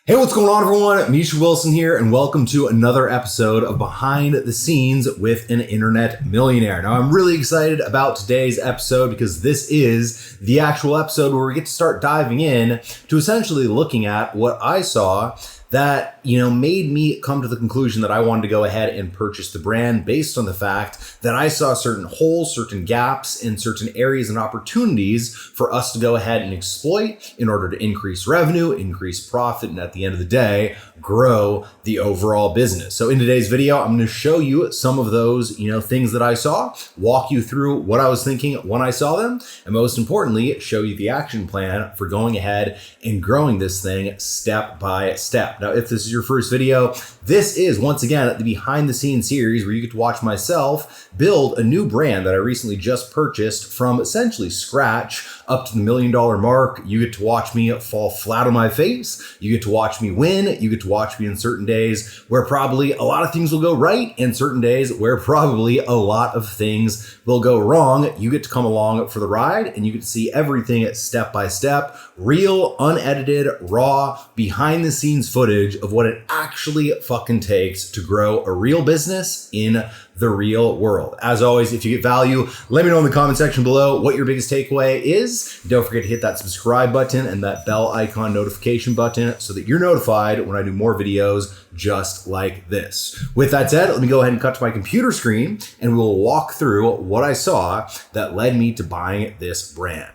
Hey, what's going on, everyone? Misha Wilson here, and welcome to another episode of Behind the Scenes with an Internet Millionaire. Now, I'm really excited about today's episode because this is the actual episode where we get to start diving in to essentially looking at what I saw that, made me come to the conclusion that I wanted to go ahead and purchase the brand based on the fact that I saw certain holes, certain gaps, and certain areas and opportunities for us to go ahead and exploit in order to increase revenue, increase profit, and at the end of the day, grow the overall business. So in today's video, I'm going to show you some of those, things that I saw, walk you through what I was thinking when I saw them, and most importantly, show you the action plan for going ahead and growing this thing step by step. Now, if this is your first video, this is once again the behind the scenes series where you get to watch myself build a new brand that I recently just purchased from essentially scratch up to the $1 million mark. You get to watch me fall flat on my face. You get to watch me win. You get to watch me in certain days where probably a lot of things will go right and certain days where probably a lot of things will go wrong. You get to come along for the ride and you get to see everything step by step, real, unedited, raw, behind the scenes footage of what it actually fucking takes to grow a real business in the real world. As always, if you get value, let me know in the comment section below what your biggest takeaway is. Don't forget to hit that subscribe button and that bell icon notification button so that you're notified when I do more videos just like this. With that said, let me go ahead and cut to my computer screen and we'll walk through what I saw that led me to buying this brand.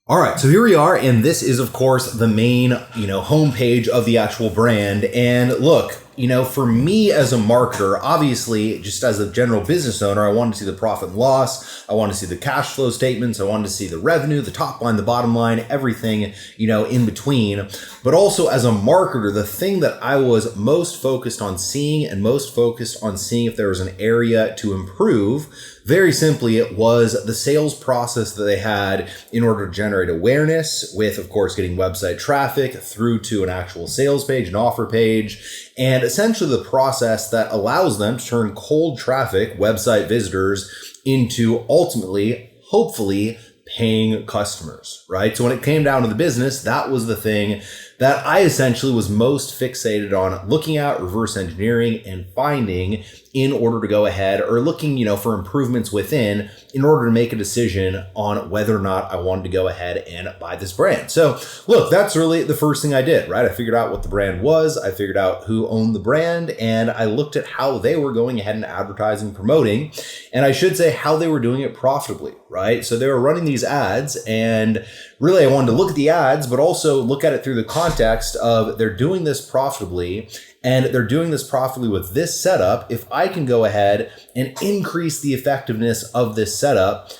All right, so here we are, and this is, of course, the main, homepage of the actual brand. And look, for me as a marketer, obviously, just as a general business owner, I wanted to see the profit and loss. I want to see the cash flow statements. I wanted to see the revenue, the top line, the bottom line, everything, in between. But also as a marketer, the thing that I was most focused on seeing and most focused on seeing if there was an area to improve, very simply, it was the sales process that they had in order to generate awareness with, of course, getting website traffic through to an actual sales page, an offer page, and essentially the process that allows them to turn cold traffic, website visitors, into ultimately, hopefully, paying customers, right? So when it came down to the business, that was the thing that I essentially was most fixated on looking at, reverse engineering, and finding in order to go ahead or looking, for improvements within in order to make a decision on whether or not I wanted to go ahead and buy this brand. So look, that's really the first thing I did, right? I figured out what the brand was. I figured out who owned the brand and I looked at how they were going ahead and advertising, promoting, and I should say how they were doing it profitably, right? So they were running these ads and really I wanted to look at the ads, but also look at it through the context of they're doing this profitably and they're doing this profitably with this setup. If I can go ahead and increase the effectiveness of this setup,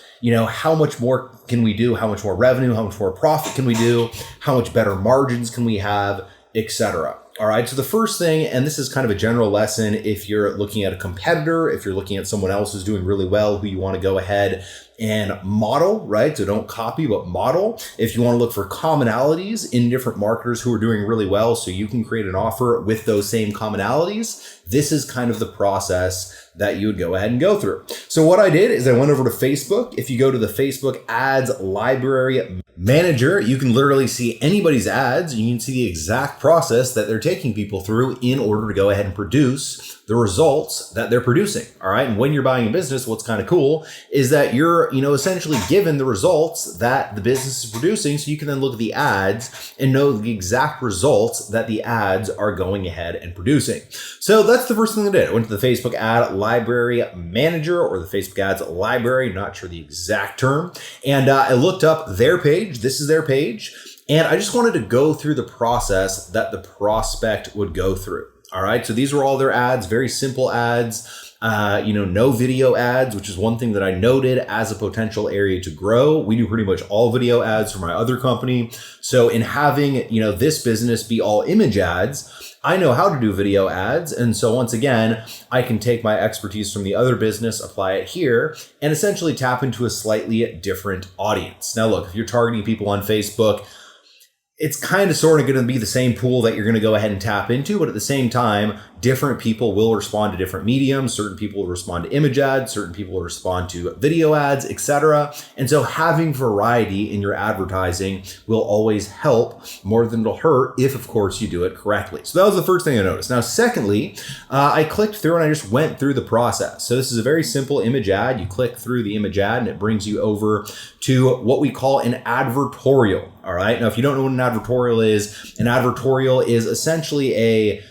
how much more can we do? How much more revenue? How much more profit can we do? How much better margins can we have, etc. All right. So the first thing, and this is kind of a general lesson, if you're looking at a competitor, if you're looking at someone else who's doing really well, who you want to go ahead and model, right? So don't copy, but model. If you want to look for commonalities in different marketers who are doing really well, so you can create an offer with those same commonalities, this is kind of the process that you would go ahead and go through. So what I did is I went over to Facebook. If you go to the Facebook ads library manager, you can literally see anybody's ads. You can see the exact process that they're taking people through in order to go ahead and produce the results that they're producing. All right. And when you're buying a business, what's kind of cool is that you're, essentially given the results that the business is producing. So you can then look at the ads and know the exact results that the ads are going ahead and producing. So that's the first thing I did. I went to the Facebook ad library manager or the Facebook ads library, not sure the exact term. And I looked up their page. This is their page. And I just wanted to go through the process that the prospect would go through. All right. So these were all their ads, very simple ads, no video ads, which is one thing that I noted as a potential area to grow. We do pretty much all video ads for my other company. So in having, this business be all image ads, I know how to do video ads. And so once again, I can take my expertise from the other business, apply it here, and essentially tap into a slightly different audience. Now, look, if you're targeting people on Facebook, it's kind of sort of going to be the same pool that you're going to go ahead and tap into. But at the same time, different people will respond to different mediums. Certain people will respond to image ads, certain people will respond to video ads, etc. And so having variety in your advertising will always help more than it'll hurt if, of course, you do it correctly. So that was the first thing I noticed. Now, secondly, I clicked through and I just went through the process. So this is a very simple image ad. You click through the image ad and it brings you over to what we call an advertorial. All right. Now, if you don't know what an advertorial is essentially a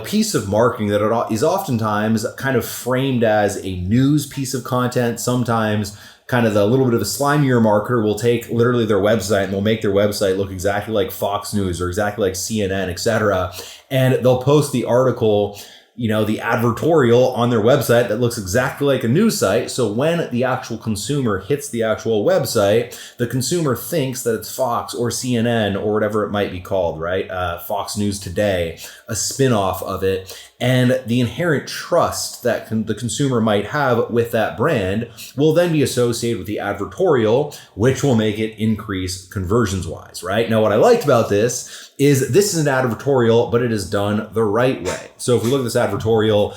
piece of marketing that is oftentimes kind of framed as a news piece of content. Sometimes kind of the little bit of a slimier marketer will take literally their website and they'll make their website look exactly like Fox News or exactly like CNN, etc. And they'll post the article, the advertorial on their website that looks exactly like a news site. So when the actual consumer hits the actual website, the consumer thinks that it's Fox or CNN or whatever it might be called, right? Fox News Today, a spin-off of it. And the inherent trust that the consumer might have with that brand will then be associated with the advertorial, which will make it increase conversions wise, right? Now, what I liked about this is an advertorial, but it is done the right way. So if we look at this advertorial,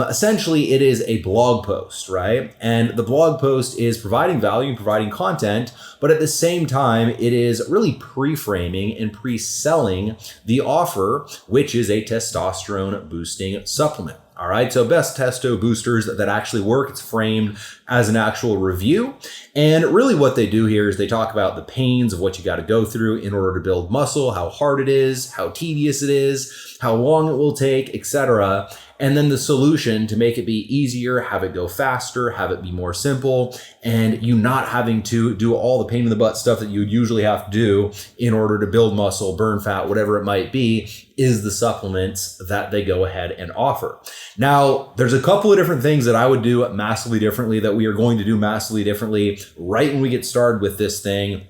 essentially it is a blog post, right? And the blog post is providing value and providing content, but at the same time, it is really pre-framing and pre-selling the offer, which is a testosterone boosting supplement. All right, so best testo boosters that actually work. It's framed as an actual review. And really what they do here is they talk about the pains of what you got to go through in order to build muscle, how hard it is, how tedious it is, how long it will take, etc. And then the solution to make it be easier, have it go faster, have it be more simple, and you not having to do all the pain in the butt stuff that you would usually have to do in order to build muscle, burn fat, whatever it might be, is the supplements that they go ahead and offer. Now, there's a couple of different things that I would do massively differently that we are going to do massively differently right when we get started with this thing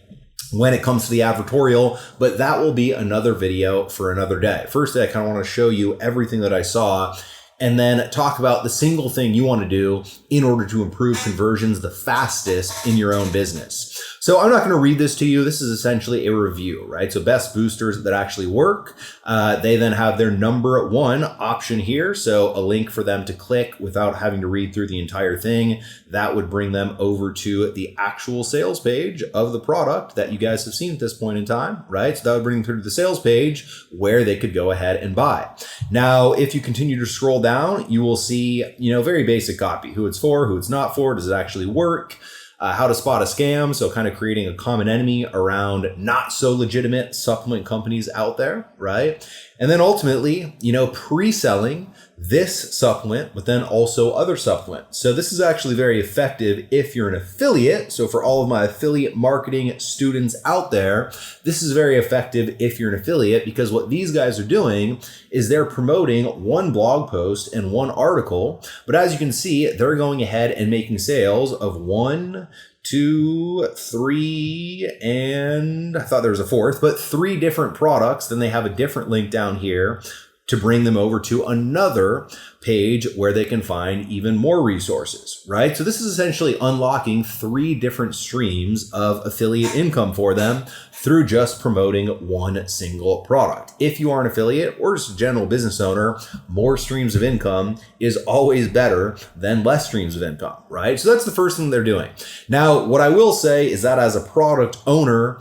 when it comes to the advertorial, but that will be another video for another day. First, I kind of want to show you everything that I saw and then talk about the single thing you want to do in order to improve conversions the fastest in your own business. So I'm not going to read this to you. This is essentially a review, right? So best boosters that actually work. They then have their number one option here. So a link for them to click without having to read through the entire thing. That would bring them over to the actual sales page of the product that you guys have seen at this point in time, right? So that would bring them through to the sales page where they could go ahead and buy. Now, if you continue to scroll down, you will see, very basic copy, who it's for, who it's not for, does it actually work? How to spot a scam. So kind of creating a common enemy around not so legitimate supplement companies out there, right? And then ultimately, pre-selling this supplement, but then also other supplements. So this is actually very effective if you're an affiliate. So for all of my affiliate marketing students out there, this is very effective if you're an affiliate, because what these guys are doing is they're promoting one blog post and one article. But as you can see, they're going ahead and making sales of 1, 2, 3, and I thought there was a fourth, but 3 different products. Then they have a different link down here to bring them over to another page where they can find even more resources, right? So this is essentially unlocking 3 different streams of affiliate income for them through just promoting one single product. If you are an affiliate or just a general business owner, more streams of income is always better than less streams of income, right? So that's the first thing they're doing. Now, what I will say is that as a product owner,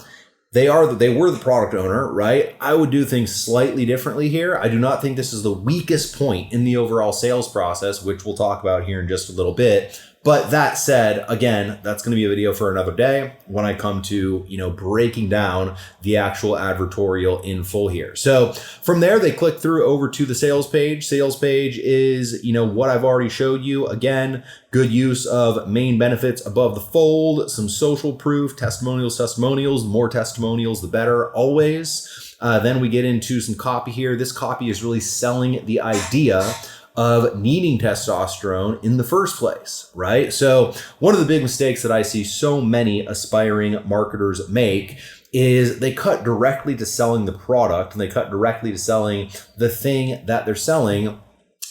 they were the product owner, right? I would do things slightly differently here. I do not think this is the weakest point in the overall sales process, which we'll talk about here in just a little bit. But that said, again, that's going to be a video for another day when I come to, breaking down the actual advertorial in full here. So from there, they click through over to the sales page. Sales page is, what I've already showed you. Again, good use of main benefits above the fold, some social proof, testimonials, more testimonials, the better always. Then we get into some copy here. This copy is really selling the idea of needing testosterone in the first place, right? So one of the big mistakes that I see so many aspiring marketers make is they cut directly to selling the product and they cut directly to selling the thing that they're selling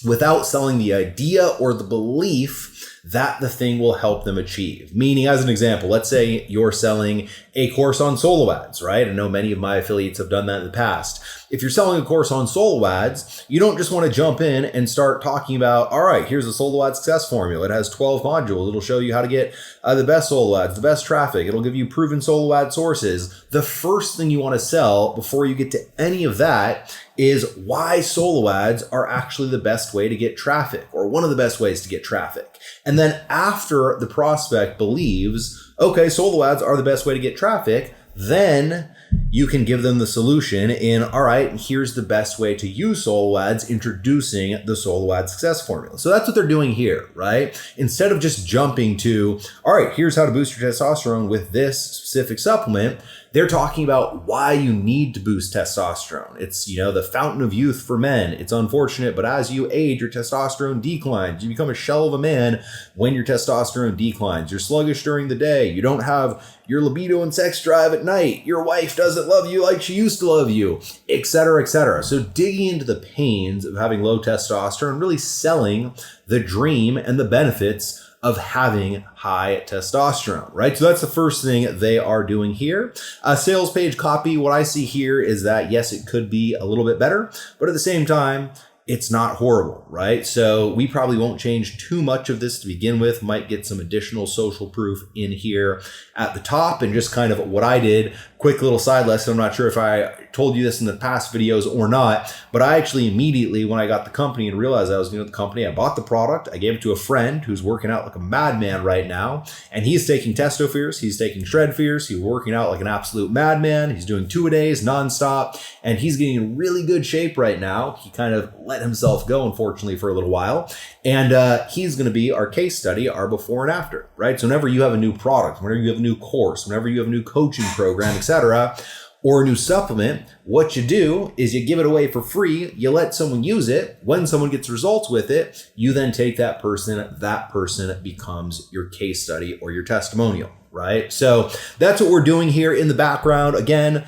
without selling the idea or the belief that the thing will help them achieve. Meaning, as an example, let's say you're selling a course on solo ads, right? I know many of my affiliates have done that in the past. if you're selling a course on solo ads, you don't just want to jump in and start talking about, all right, here's a solo ad success formula. It has 12 modules. It'll show you how to get the best solo ads, the best traffic. It'll give you proven solo ad sources. The first thing you want to sell before you get to any of that is why solo ads are actually the best way to get traffic, or one of the best ways to get traffic. And then after the prospect believes, okay, solo ads are the best way to get traffic, then you can give them the solution in, all right, here's the best way to use solo ads, introducing the solo ad success formula. So that's what they're doing here, right? Instead of just jumping to, all right, here's how to boost your testosterone with this specific supplement, they're talking about why you need to boost testosterone. It's, the fountain of youth for men. It's unfortunate, but as you age, your testosterone declines. You become a shell of a man when your testosterone declines. You're sluggish during the day. You don't have your libido and sex drive at night. Your wife doesn't love you like she used to love you, et cetera, et cetera. So digging into the pains of having low testosterone, really selling the dream and the benefits of having high testosterone, right? So that's the first thing they are doing here. Sales page copy, what I see here is that, yes, it could be a little bit better, but at the same time, it's not horrible, right? So we probably won't change too much of this to begin with, might get some additional social proof in here at the top, and just kind of what I did. Quick little side lesson. I'm not sure if I told you this in the past videos or not, but I actually immediately, when I got the company and realized I was new at the company, I bought the product. I gave it to a friend who's working out like a madman right now. And he's taking Testo Fierce. He's taking Shred Fierce. He's working out like an absolute madman. He's doing 2-a-days nonstop, and he's getting in really good shape right now. He kind of let himself go, unfortunately, for a little while. And he's going to be our case study, our before and after, right? So whenever you have a new product, whenever you have a new course, whenever you have a new coaching program, etc., or a new supplement, what you do is you give it away for free. You let someone use it. When someone gets results with it, you then take that person becomes your case study or your testimonial, right? So that's what we're doing here in the background. Again,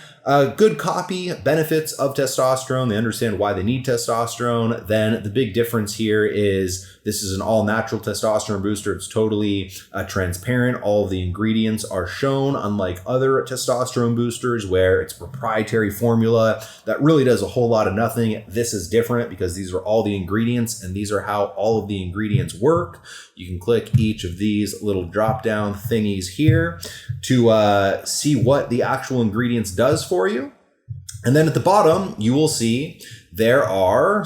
good copy, benefits of testosterone. They understand why they need testosterone. Then the big difference here is this is an all natural testosterone booster. It's totally transparent. All of the ingredients are shown, unlike other testosterone boosters where it's proprietary formula that really does a whole lot of nothing. This is different because these are all the ingredients, and these are how all of the ingredients work. You can click each of these little drop down thingies here to see what the actual ingredients does for you. And then at the bottom, you will see there are,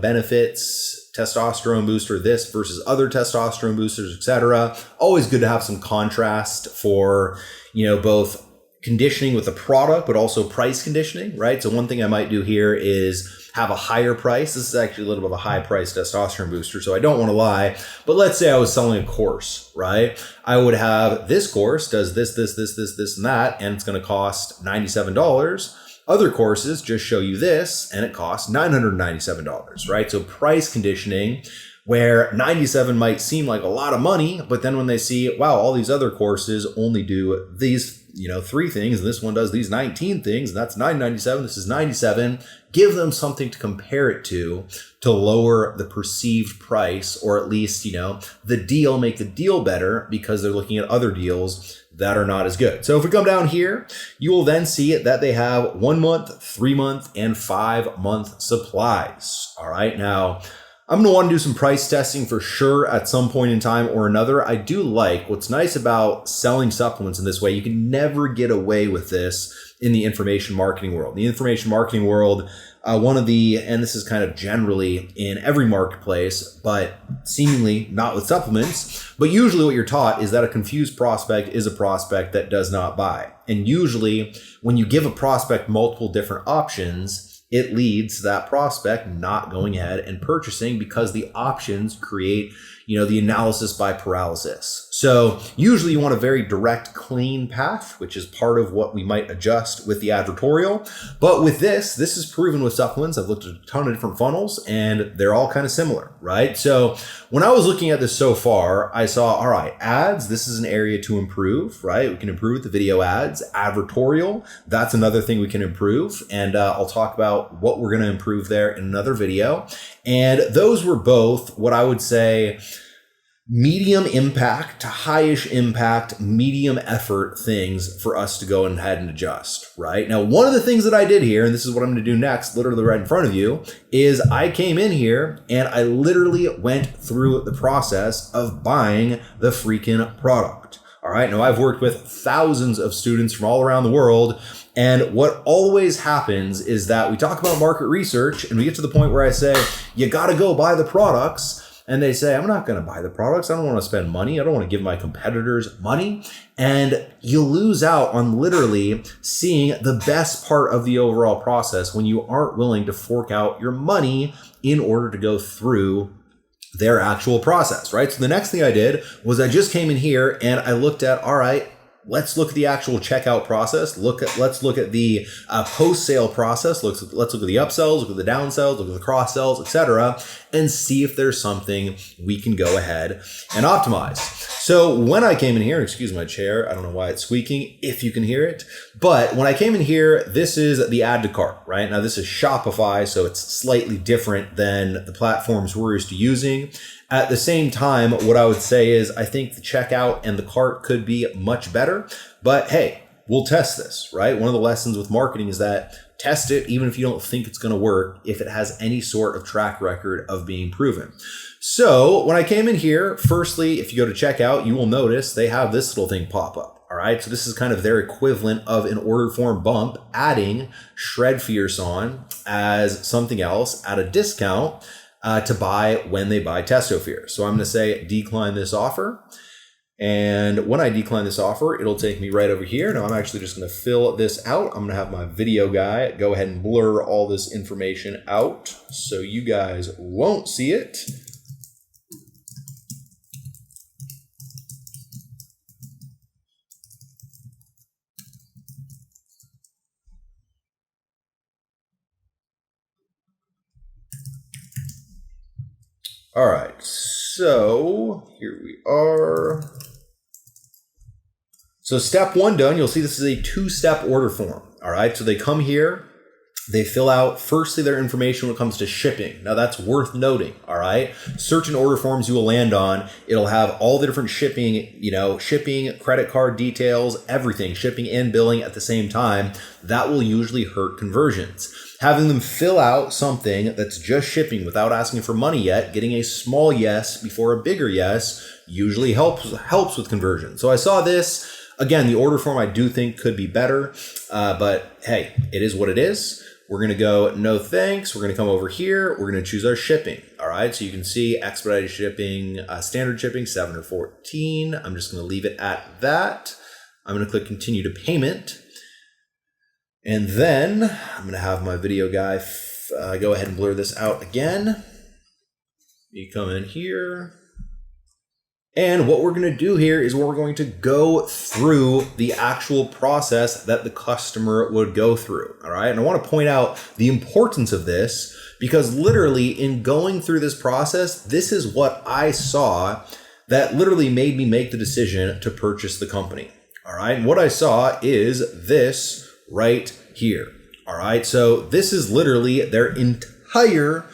benefits, testosterone booster, this versus other testosterone boosters, etc. Always good to have some contrast for, both conditioning with the product, but also price conditioning, right? So one thing I might do here is have a higher price. This is actually a little bit of a high price testosterone booster, so I don't want to lie. But let's say I was selling a course, right? I would have this course does this, and that, and it's going to cost $97. Other courses just show you this, and it costs $997, right? So price conditioning, where 97 might seem like a lot of money, but then when they see, wow, all these other courses only do these, 3 things, and this one does these 19 things, and that's $997, this is $97, give them something to compare it to lower the perceived price, or at least, the deal, make the deal better because they're looking at other deals that are not as good. So if we come down here, you will then see that they have 1 month, 3 month, and 5 month supplies. All right. Now, I'm going to want to do some price testing for sure at some point in time or another. I do like what's nice about selling supplements in this way. You can never get away with this in the information marketing world. The information marketing world, and this is kind of generally in every marketplace, but seemingly not with supplements, but usually what you're taught is that a confused prospect is a prospect that does not buy. And usually when you give a prospect multiple different options, it leads that prospect not going ahead and purchasing because the options create, the analysis by paralysis. So usually you want a very direct, clean path, which is part of what we might adjust with the advertorial. But with this is proven with supplements. I've looked at a ton of different funnels and they're all kind of similar, right? So when I was looking at this so far, I saw, all right, ads, this is an area to improve, right? We can improve with the video ads. Advertorial, that's another thing we can improve. And I'll talk about what we're going to improve there in another video. And those were both what I would say medium impact to high-ish impact, medium effort things for us to go ahead and adjust, right? Now, one of the things that I did here, and this is what I'm going to do next, literally right in front of you, is I came in here and I literally went through the process of buying the freaking product. All right. Now, I've worked with thousands of students from all around the world. And what always happens is that we talk about market research and we get to the point where I say, you got to go buy the products. And they say, I'm not going to buy the products. I don't want to spend money. I don't want to give my competitors money. And you lose out on literally seeing the best part of the overall process when you aren't willing to fork out your money in order to go through their actual process, right? So the next thing I did was I just came in here and I looked at, all right, let's look at the actual checkout process. Let's look at the post-sale process. Let's look at the upsells, look at the downsells, look at the cross-sells, etc., and see if there's something we can go ahead and optimize. So when I came in here, excuse my chair, I don't know why it's squeaking, if you can hear it, but when I came in here, this is the add to cart, right? Now this is Shopify, so it's slightly different than the platforms we're used to using. At the same time, what I would say is I think the checkout and the cart could be much better, but hey, we'll test this, right? One of the lessons with marketing is that test it even if you don't think it's going to work, if it has any sort of track record of being proven. So when I came in here, firstly, if you go to checkout, you will notice they have this little thing pop up. All right. So this is kind of their equivalent of an order form bump, adding Shred Fierce on as something else at a discount to buy when they buy Testofierce. So I'm going to say decline this offer. And when I decline this offer, it'll take me right over here. Now I'm actually just going to fill this out. I'm going to have my video guy go ahead and blur all this information out so you guys won't see it. All right, so here we are. So step one done, you'll see this is a two-step order form. All right, so they come here, they fill out firstly their information when it comes to shipping. Now that's worth noting. All right, search and order forms you will land on. It'll have all the different shipping, shipping, credit card details, everything, shipping and billing at the same time. That will usually hurt conversions. Having them fill out something that's just shipping without asking for money yet, getting a small yes before a bigger yes usually helps with conversion. So I saw this. Again, the order form I do think could be better, but hey, it is what it is. We're going to go no thanks. We're going to come over here. We're going to choose our shipping. All right, so you can see expedited shipping, standard shipping, 7 or 14. I'm just going to leave it at that. I'm going to click continue to payment. And then I'm going to have my video guy go ahead and blur this out again. You come in here. And what we're going to do here is we're going to go through the actual process that the customer would go through. All right. And I want to point out the importance of this because literally in going through this process, this is what I saw that literally made me make the decision to purchase the company. All right. And what I saw is this right here. All right. So this is literally their entire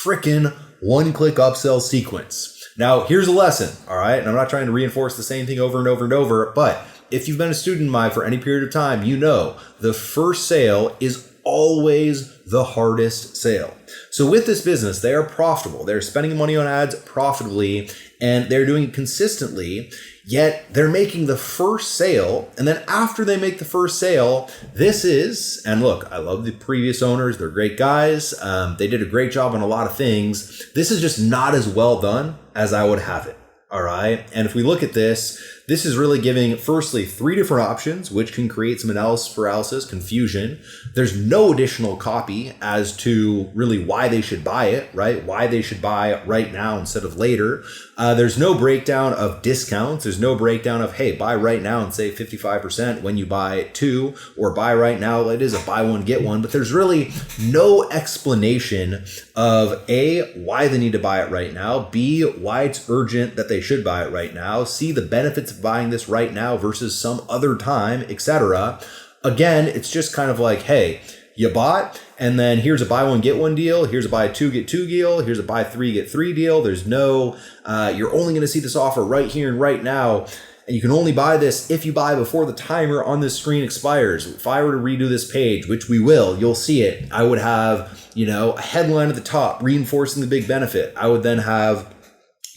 freaking one-click upsell sequence. Now, here's a lesson. All right. And I'm not trying to reinforce the same thing over and over and over, but if you've been a student of mine for any period of time, you know the first sale is always the hardest sale. So with this business, they are profitable. They're spending money on ads profitably and they're doing it consistently. Yet they're making the first sale. And then after they make the first sale, this is, and look, I love the previous owners. They're great guys. They did a great job on a lot of things. This is just not as well done as I would have it. All right. And if we look at this, this is really giving, firstly, 3 different options, which can create some analysis paralysis, confusion. There's no additional copy as to really why they should buy it, right? Why they should buy right now instead of later. There's no breakdown of discounts. There's no breakdown of, hey, buy right now and save 55% when you buy 2, or buy right now. It is a buy one, get one, but there's really no explanation of A, why they need to buy it right now, B, why it's urgent that they should buy it right now, C, the benefits of buying this right now versus some other time, etc. Again, it's just kind of like, hey, you bought, And then here's a buy one, get one deal. Here's a buy two, get two deal. Here's a buy three, get three deal. There's no, you're only going to see this offer right here and right now. And you can only buy this if you buy before the timer on this screen expires. If I were to redo this page, which we will, you'll see it. I would have, a headline at the top reinforcing the big benefit. I would then have,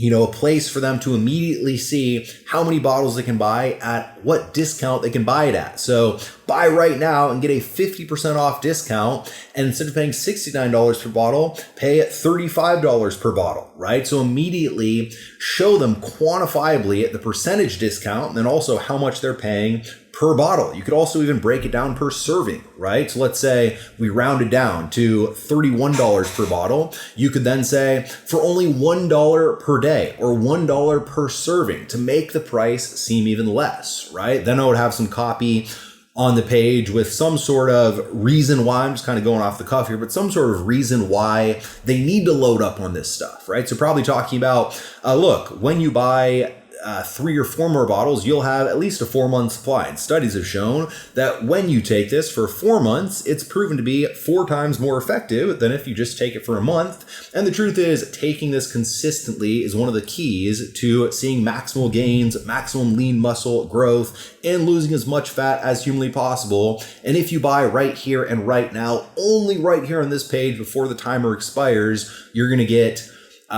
a place for them to immediately see how many bottles they can buy at what discount they can buy it at. So buy right now and get a 50% off discount. And instead of paying $69 per bottle, pay $35 per bottle, right? So immediately show them quantifiably the percentage discount and then also how much they're paying per bottle. You could also even break it down per serving, right? So let's say we round it down to $31 per bottle. You could then say for only $1 per day or $1 per serving to make the price seem even less, right? Then I would have some copy on the page with some sort of reason why, I'm just kind of going off the cuff here, but some sort of reason why they need to load up on this stuff, right? So probably talking about, look, when you buy 3 or 4 more bottles, you'll have at least a 4-month supply. And studies have shown that when you take this for 4 months, it's proven to be 4 times more effective than if you just take it for a month. And the truth is, taking this consistently is one of the keys to seeing maximal gains, maximum lean muscle growth, and losing as much fat as humanly possible. And if you buy right here and right now, only right here on this page before the timer expires, you're going to get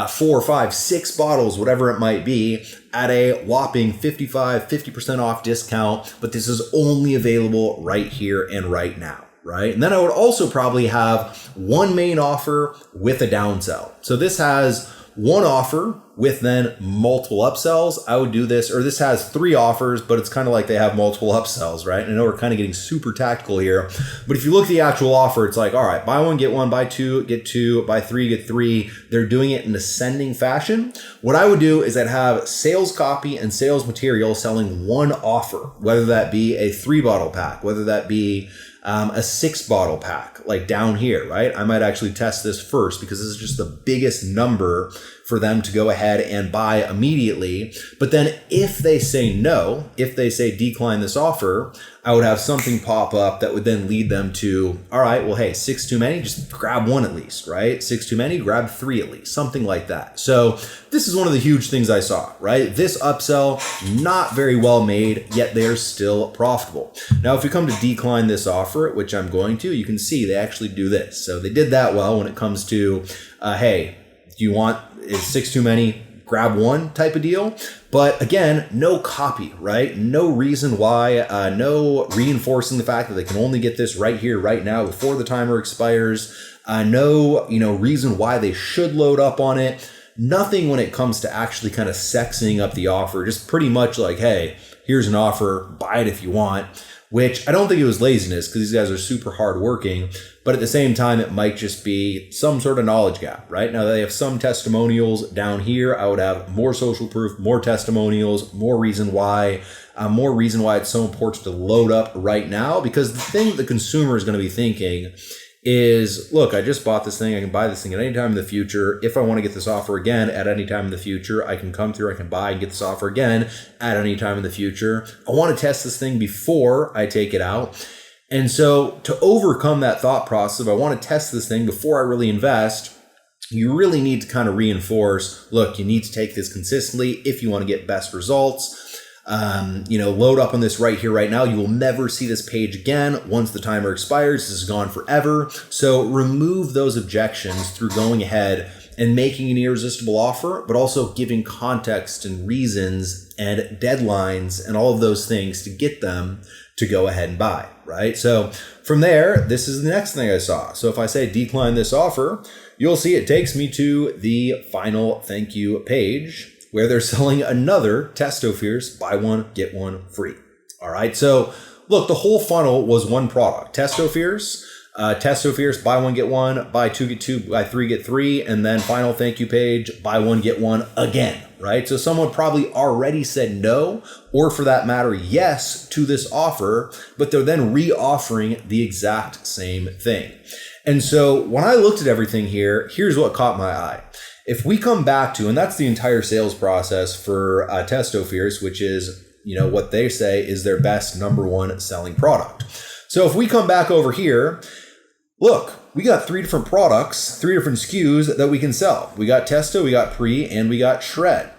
4, 5, 6 bottles, whatever it might be, at a whopping 50% off discount. But this is only available right here and right now, right? And then I would also probably have one main offer with a downsell. So this has one offer with then multiple upsells. I would do this, or this has 3 offers, but it's kind of like they have multiple upsells, right? And I know we're kind of getting super tactical here, but if you look at the actual offer, it's like, all right, buy one, get one, buy 2, get 2, buy 3, get 3. They're doing it in ascending fashion. What I would do is I'd have sales copy and sales material selling one offer, whether that be a 3-bottle pack, whether that be a 6-bottle pack, like down here, right? I might actually test this first because this is just the biggest number for them to go ahead and buy immediately. But then if they say no, if they say decline this offer, I would have something pop up that would then lead them to, all right, well, hey, 6 too many, just grab 1 at least, right? 6 too many, grab 3 at least, something like that. So this is one of the huge things I saw, right? This upsell, not very well made, yet they're still profitable. Now, if we come to decline this offer, which I'm going to, you can see they actually do this. So they did that well when it comes to, hey, do you want, is 6 too many? Grab 1 type of deal. But again, no copy, right? No reason why, no reinforcing the fact that they can only get this right here, right now before the timer expires. No, reason why they should load up on it. Nothing when it comes to actually kind of sexing up the offer. Just pretty much like, hey, here's an offer, buy it if you want. Which I don't think it was laziness because these guys are super hardworking, but at the same time, it might just be some sort of knowledge gap, right? Now they have some testimonials down here. I would have more social proof, more testimonials, more reason why it's so important to load up right now, because the thing that the consumer is going to be thinking is, look, I just bought this thing. I can buy this thing at any time in the future. If I want to get this offer again at any time in the future, I can come through, I can buy and get this offer again at any time in the future. I want to test this thing before I take it out. And so to overcome that thought process, if I want to test this thing before I really invest, you really need to kind of reinforce, look, you need to take this consistently if you want to get best results. Load up on this right here, right now. You will never see this page again. Once the timer expires, this is gone forever. So remove those objections through going ahead and making an irresistible offer, but also giving context and reasons and deadlines and all of those things to get them to go ahead and buy, right? So from there, this is the next thing I saw. So if I say decline this offer, you'll see it takes me to the final thank you page, where they're selling another Testo Fierce, buy one, get one free. All right. So look, the whole funnel was one product, Testo Fierce, buy one, get one, buy 2, get 2, buy 3, get 3. And then final thank you page, buy one, get one again. Right. So someone probably already said no, or for that matter, yes to this offer, but they're then re-offering the exact same thing. And so when I looked at everything here, here's what caught my eye. If we come back to, and that's the entire sales process for Testo Fierce, which is, what they say is their best number 1 selling product. So if we come back over here, look, we got 3 different products, 3 different SKUs that we can sell. We got Testo, we got Pre, and we got Shred.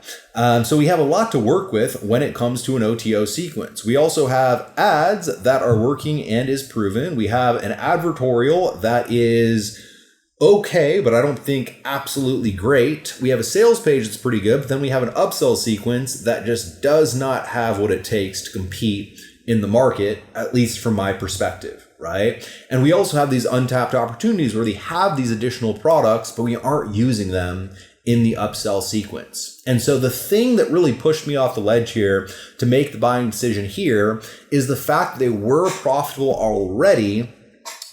So we have a lot to work with when it comes to an OTO sequence. We also have ads that are working and is proven. We have an advertorial that is okay, but I don't think absolutely great. We have a sales page that's pretty good, but then we have an upsell sequence that just does not have what it takes to compete in the market, at least from my perspective, right? And we also have these untapped opportunities where we have these additional products, but we aren't using them in the upsell sequence. And so the thing that really pushed me off the ledge here to make the buying decision here is the fact that they were profitable already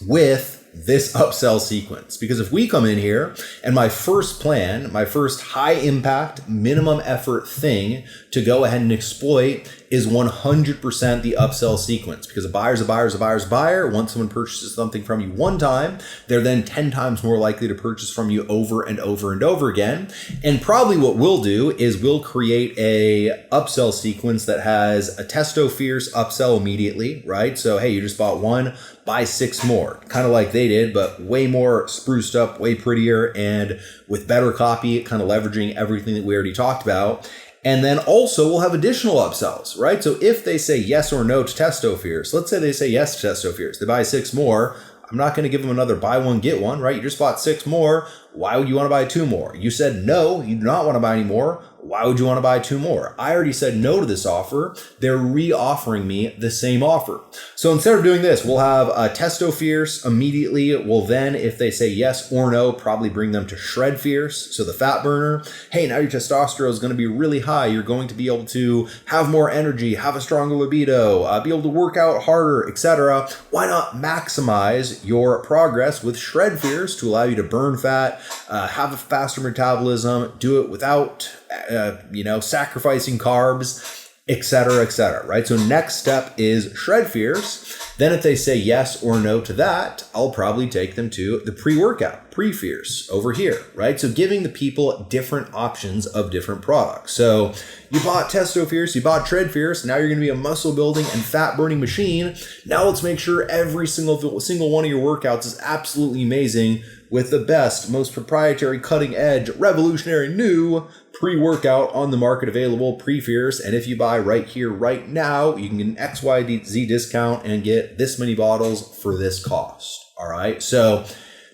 with this upsell sequence. Because if we come in here and my first plan, my first high impact, minimum effort thing to go ahead and exploit is 100% the upsell sequence, because a buyer's a buyer's a buyer's buyer. Once someone purchases something from you one time, they're then 10 times more likely to purchase from you over and over and over again. And probably what we'll do is we'll create a upsell sequence that has a Testo Fierce upsell immediately, right? So, hey, you just bought one, buy 6 more, kind of like they did, but way more spruced up, way prettier, and with better copy, kind of leveraging everything that we already talked about. And then also we'll have additional upsells, right? So if they say yes or no to Testo Fierce, let's say they say yes to Testo Fierce, they buy 6 more, I'm not going to give them another buy one, get one, right? You just bought 6 more. Why would you want to buy 2 more? You said no, you do not want to buy any more. Why would you want to buy 2 more? I already said no to this offer. They're re-offering me the same offer. So instead of doing this, we'll have a Testo Fierce immediately. We'll then, if they say yes or no, probably bring them to Shred Fierce. So the fat burner, hey, now your testosterone is going to be really high. You're going to be able to have more energy, have a stronger libido, be able to work out harder, etc. Why not maximize your progress with Shred Fierce to allow you to burn fat, have a faster metabolism, do it without sacrificing carbs, etc., right? So next step is Shred Fierce. Then if they say yes or no to that, I'll probably take them to the pre-workout, Pre-Fierce over here, right? So giving the people different options of different products. So you bought Testo Fierce, you bought Shred Fierce, now you're going to be a muscle building and fat burning machine. Now let's make sure every single one of your workouts is absolutely amazing with the best, most proprietary, cutting edge, revolutionary new pre-workout on the market available, Pre-Fierce. And if you buy right here, right now, you can get an XYZ discount and get this many bottles for this cost. All right. So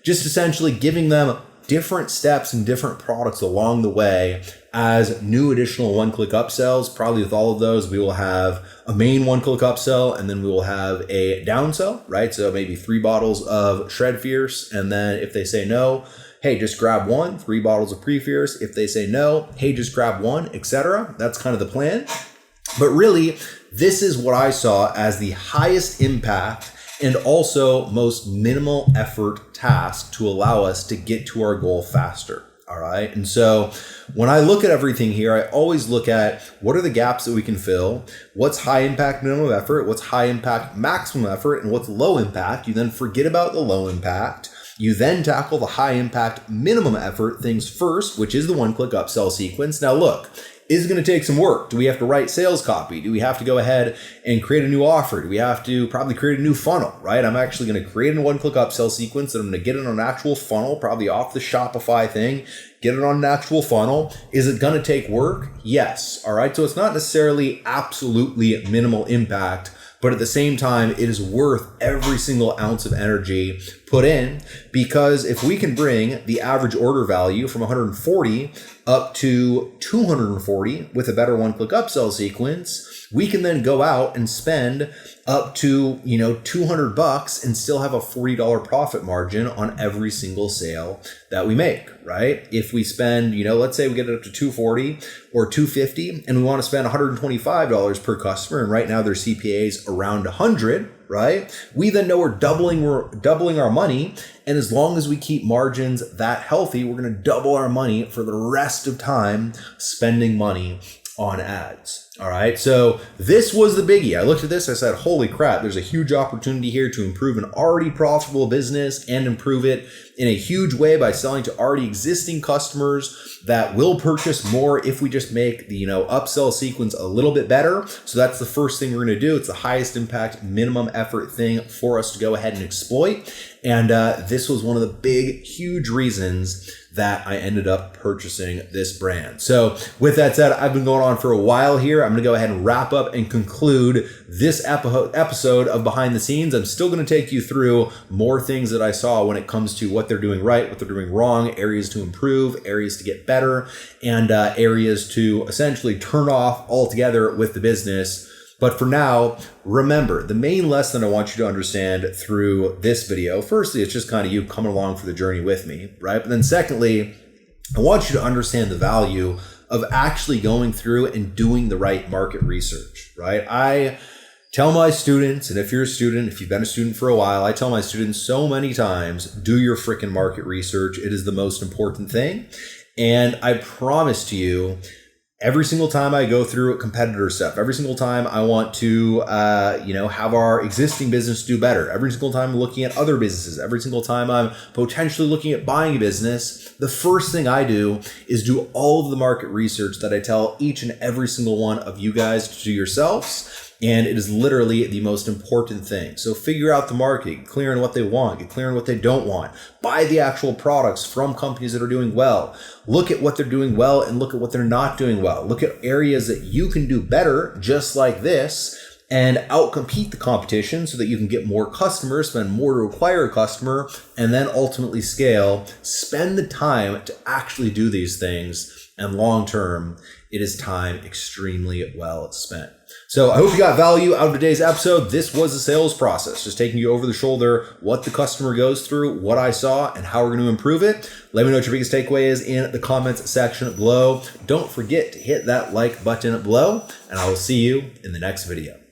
just essentially giving them different steps and different products along the way as new additional one-click upsells. Probably with all of those, we will have a main one-click upsell, and then we will have a downsell, right? So maybe 3 bottles of Shred Fierce, and then if they say no, hey, just grab 1, 3 bottles of Pre-Fierce. If they say no, hey, just grab 1, etc. That's kind of the plan. But really, this is what I saw as the highest impact and also most minimal effort task to allow us to get to our goal faster. All right. And so when I look at everything here, I always look at what are the gaps that we can fill, what's high impact minimum effort, what's high impact maximum effort, and what's low impact. You then forget about the low impact. You then tackle the high impact minimum effort things first, which is the one-click upsell sequence. Now look, is it going to take some work? Do we have to write sales copy? Do we have to go ahead and create a new offer? Do we have to probably create a new funnel, right? I'm actually going to create a one-click upsell sequence that I'm going to get it on an actual funnel, probably off the Shopify thing, get it on an actual funnel. Is it going to take work? Yes. All right. So it's not necessarily absolutely minimal impact, but at the same time, it is worth every single ounce of energy put in, because if we can bring the average order value from 140 up to 240 with a better one-click upsell sequence, we can then go out and spend up to, $200 and still have a $40 profit margin on every single sale that we make, right? If we spend, let's say we get it up to 240 or 250 and we want to spend $125 per customer, and right now their CPA is around 100, right? We then know we're doubling our money. And as long as we keep margins that healthy, we're going to double our money for the rest of time spending money on ads. All right. So this was the biggie. I looked at this. I said, holy crap, there's a huge opportunity here to improve an already profitable business and improve it in a huge way by selling to already existing customers that will purchase more if we just make the, upsell sequence a little bit better. So that's the first thing we're going to do. It's the highest impact, minimum effort thing for us to go ahead and exploit. And this was one of the big, huge reasons that I ended up purchasing this brand. So with that said, I've been going on for a while here. I'm going to go ahead and wrap up and conclude this episode of Behind the Scenes. I'm still going to take you through more things that I saw when it comes to what they're doing right, what they're doing wrong, areas to improve, areas to get better, and areas to essentially turn off altogether with the business. But for now, remember, the main lesson I want you to understand through this video, firstly, it's just kind of you coming along for the journey with me, right? But then secondly, I want you to understand the value of actually going through and doing the right market research, right? I tell my students, and if you're a student, if you've been a student for a while, I tell my students so many times, do your freaking market research. It is the most important thing. And I promise to you, every single time I go through competitor stuff, every single time I want to, have our existing business do better, every single time I'm looking at other businesses, every single time I'm potentially looking at buying a business, the first thing I do is do all of the market research that I tell each and every single one of you guys to do yourselves. And it is literally the most important thing. So figure out the market, get clear on what they want, get clear on what they don't want. Buy the actual products from companies that are doing well. Look at what they're doing well and look at what they're not doing well. Look at areas that you can do better, just like this, and outcompete the competition so that you can get more customers, spend more to acquire a customer, and then ultimately scale. Spend the time to actually do these things. And long term, it is time extremely well spent. So I hope you got value out of today's episode. This was the sales process, just taking you over the shoulder, what the customer goes through, what I saw, and how we're going to improve it. Let me know what your biggest takeaway is in the comments section below. Don't forget to hit that like button below, and I will see you in the next video.